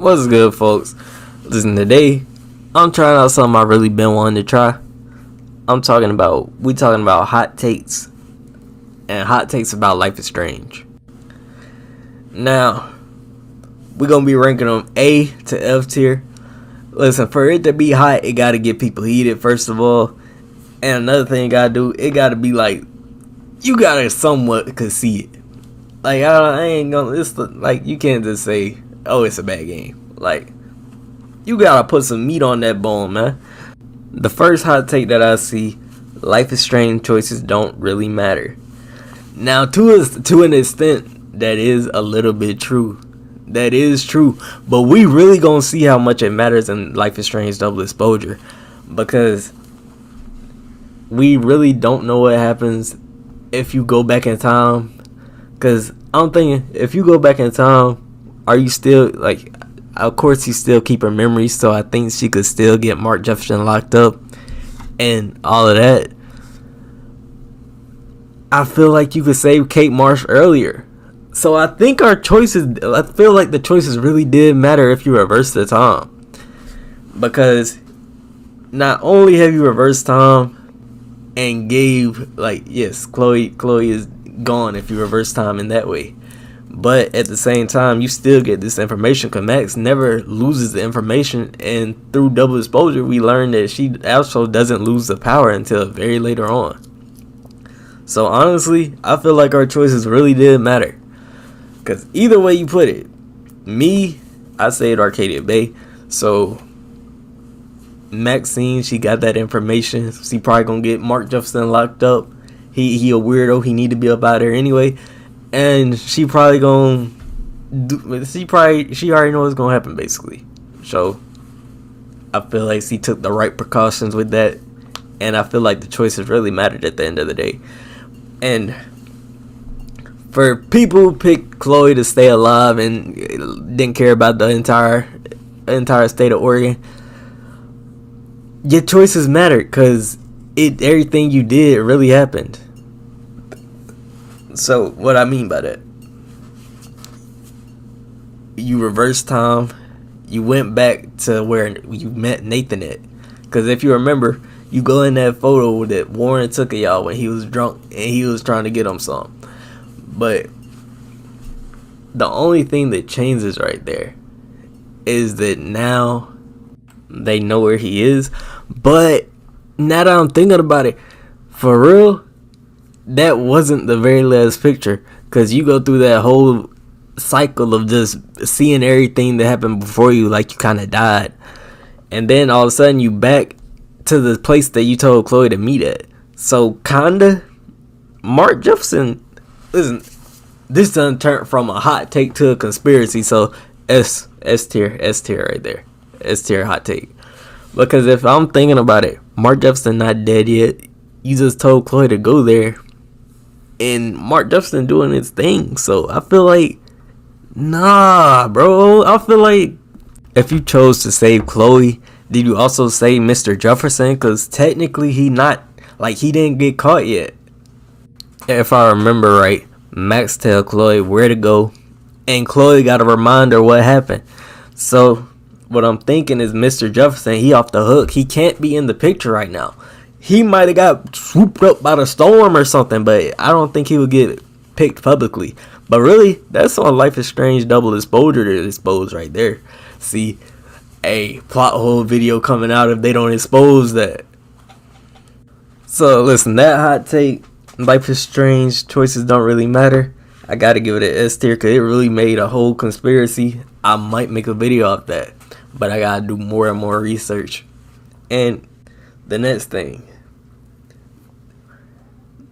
What's good, folks? Listen, today I'm trying out something I really been wanting to try. We talking about hot takes and hot takes about Life is Strange. Now, we're gonna be ranking them A to F tier. Listen, for it to be hot, it gotta get people heated first of all, and another thing you gotta do, it gotta be like you gotta somewhat concede it. Like I ain't gonna. It's like you can't just say, "Oh, it's a bad game." Like you gotta put some meat on that bone, man. The first hot take that I see: Life is Strange choices don't really matter. Now, to an extent, that is a little bit true. That is true, but we really gonna see how much it matters in Life is Strange Double Exposure, because we really don't know what happens if you go back in time. Because I'm thinking, if you go back in time, are you still, like, of course you still keep her memories, so I think she could still get Mark Jefferson locked up and all of that. I feel like you could save Kate Marsh earlier. So I think I feel like the choices really did matter if you reverse the time. Because not only have you reversed time and gave, like, yes, Chloe is gone if you reverse time in that way, but at the same time you still get this information, because Max never loses the information, and through Double Exposure we learned that she also doesn't lose the power until very later on. So honestly, I feel like our choices really did matter, because either way you put it, I say Arcadia Bay. So Maxine, she got that information, she probably gonna get Mark Jefferson locked up. He a weirdo. He need to be up out there anyway, and she probably gonna she already know what's gonna happen basically. So I feel like she took the right precautions with that, and I feel like the choices really mattered at the end of the day. And for people who picked Chloe to stay alive and didn't care about the entire state of Oregon, your choices mattered, because everything you did really happened. So what I mean by that, you reversed time, you went back to where you met Nathan at, because if you remember, you go in that photo that Warren took of y'all when he was drunk and he was trying to get him some. But the only thing that changes right there is that now they know where he is. But now that I'm thinking about it, for real, that wasn't the very last picture, because you go through that whole cycle of just seeing everything that happened before you, like you kind of died, and then all of a sudden you back to the place that you told Chloe to meet at. So kinda, Mark Jefferson, listen, this done turned from a hot take to a conspiracy. So S tier right there, S tier hot take. Because if I'm thinking about it, Mark Jefferson not dead yet. You just told Chloe to go there, and Mark Jefferson doing his thing. So I feel like, nah, bro. I feel like if you chose to save Chloe, did you also save Mr. Jefferson? Because technically he didn't get caught yet. If I remember right, Max tell Chloe where to go, and Chloe got a reminder what happened. So what I'm thinking is Mr. Jefferson, he off the hook. He can't be in the picture right now. He might have got swooped up by the storm or something, but I don't think he would get picked publicly. But really, that's on Life is Strange Double Exposure to expose right there. See, a plot hole video coming out if they don't expose that. So listen, that hot take, Life is Strange choices don't really matter, I gotta give it an S tier, because it really made a whole conspiracy. I might make a video off that, but I gotta do more and more research. And the next thing,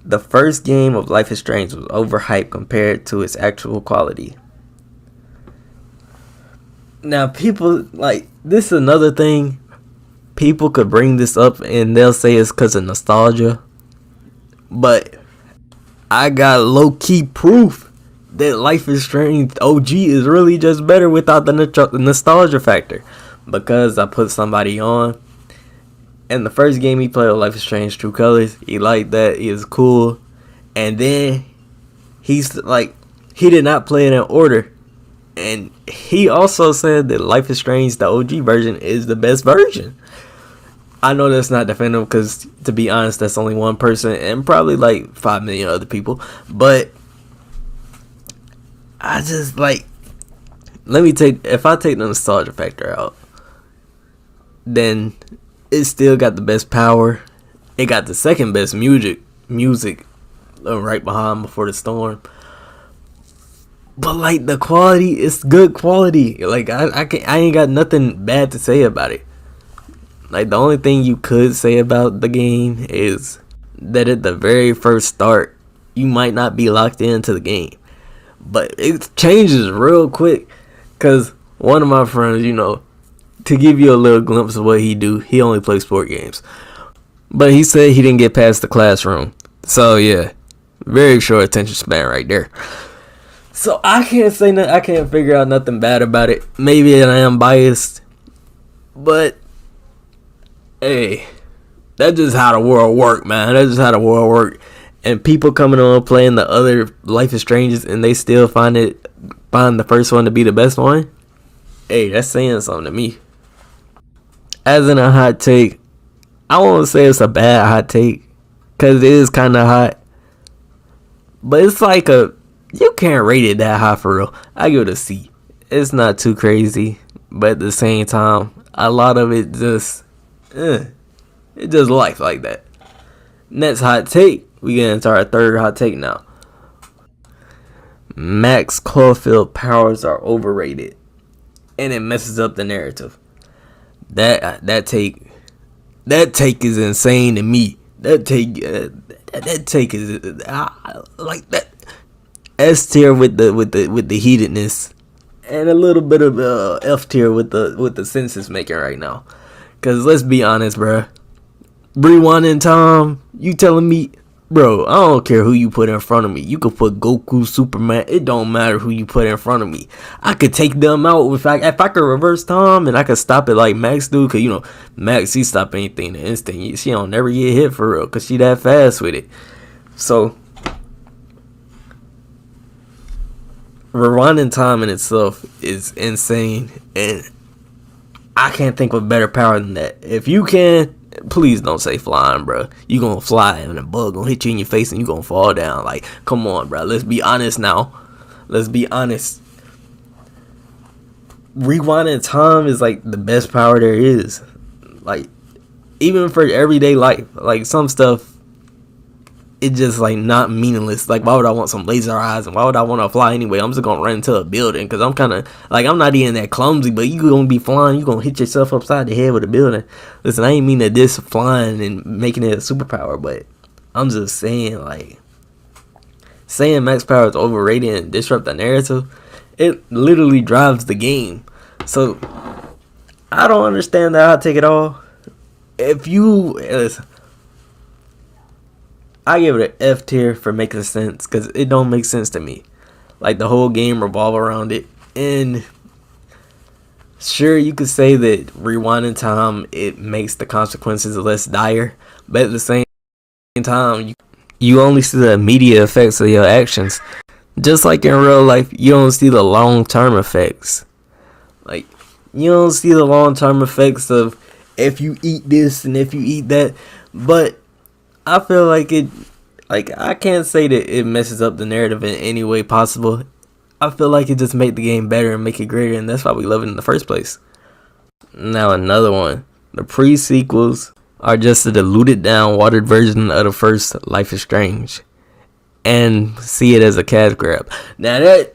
the first game of Life is Strange was overhyped compared to its actual quality. Now people, like, this is another thing, people could bring this up and they'll say it's because of nostalgia, but I got low-key proof that Life is Strange OG is really just better without the nostalgia factor, because I put somebody on, and the first game he played with Life is Strange True Colors, he liked that, he was cool, and then he's like, he did not play it in order. And he also said that Life is Strange, the OG version, is the best version. I know that's not definitive because, to be honest, that's only one person and probably like 5 million other people. But I just like, if I take the nostalgia factor out, then it still got the best power. It got the second best music right behind Before the Storm. But like the quality, it's good quality. Like I ain't got nothing bad to say about it. Like the only thing you could say about the game is that at the very first start, you might not be locked into the game, but it changes real quick. Cause one of my friends, to give you a little glimpse of what he do, he only plays sport games, but he said he didn't get past the classroom. So yeah, very short attention span right there. So I can't say nothing. I can't figure out nothing bad about it. Maybe I am biased, but hey, that's just how the world work, man. That's just how the world work. And people coming on playing the other Life is Strange and they still find the first one to be the best one. Hey, that's saying something to me. As in a hot take, I won't say it's a bad hot take, cause it is kind of hot. But it's like you can't rate it that high for real. I give it a C. It's not too crazy, but at the same time, a lot of it just. It just life like that. Next hot take, we get into our third hot take now. Max Caulfield powers are overrated, and it messes up the narrative. That take is insane to me. That take is like that S tier with the heatedness, and a little bit of F tier with the sense it's making right now. Cause let's be honest, bro. Rewind in time, you telling me, bro? I don't care who you put in front of me. You could put Goku, Superman. It don't matter who you put in front of me. I could take them out if I could reverse time and I could stop it like Max do. Cause Max, she stop anything in an instant. She don't never get hit for real. Cause she that fast with it. So rewinding time in itself is insane, and I can't think of a better power than that. If you can, please don't say flying, bro. You gonna fly and a bug gonna hit you in your face and you gonna fall down. Like, come on, bro. Let's be honest now. Let's be honest. Rewinding time is like the best power there is. Like, even for everyday life. Like, some stuff, it's just like not meaningless. Like, why would I want some laser eyes and why would I want to fly anyway? I'm just gonna run into a building because I'm kind of like, I'm not even that clumsy, but you gonna be flying, you gonna hit yourself upside the head with a building. Listen, I ain't mean that this flying and making it a superpower, but I'm just saying, like, saying max power is overrated and disrupt the narrative, it literally drives the game. So I don't understand that. I'll take it all. If you listen, I give it an F tier for making sense, because it don't make sense to me. Like, the whole game revolve around it. And sure, you could say that rewinding time, it makes the consequences less dire. But at the same time, you only see the immediate effects of your actions. Just like in real life, you don't see the long-term effects. Like, you don't see the long-term effects of if you eat this and if you eat that. But I feel like I can't say that it messes up the narrative in any way possible. I feel like it just make the game better and make it greater, and that's why we love it in the first place. Now another one. The pre-sequels are just a diluted down, watered version of the first Life is Strange. And see it as a cash grab. Now that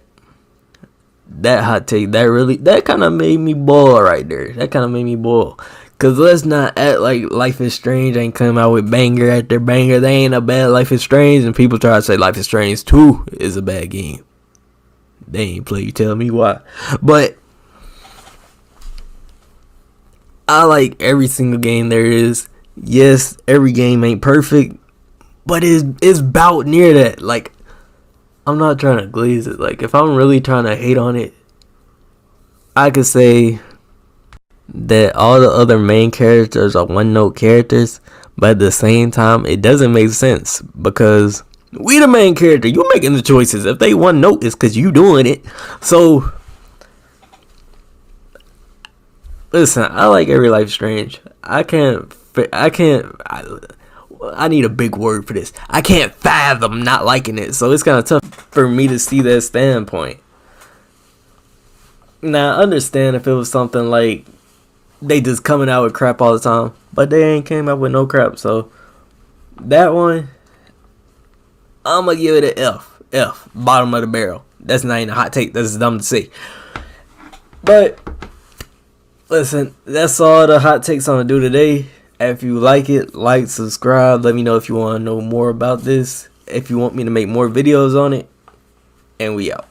hot take, that kind of made me boil right there. That kind of made me boil. Cause let's not act like Life is Strange ain't come out with banger after banger. They ain't a bad Life is Strange, and people try to say Life is Strange 2 is a bad game. They ain't play, you tell me why. But I like every single game there is. Yes, every game ain't perfect, but it's about near that. Like, I'm not trying to glaze it. Like, if I'm really trying to hate on it, I could say that all the other main characters are one-note characters, but at the same time, it doesn't make sense because we the main character. You making the choices. If they one note, it's because you doing it. So Listen, I like Every Life Strange. I need a big word for this. I can't fathom not liking it, so it's kind of tough for me to see that standpoint. Now, I understand if it was something like they just coming out with crap all the time, but they ain't came out with no crap, so that one, I'm gonna give it an F. F, bottom of the barrel. That's not even a hot take, that's dumb to say. But, listen, that's all the hot takes I'm gonna do today. If you like it, like, subscribe. Let me know if you want to know more about this. If you want me to make more videos on it. And we out.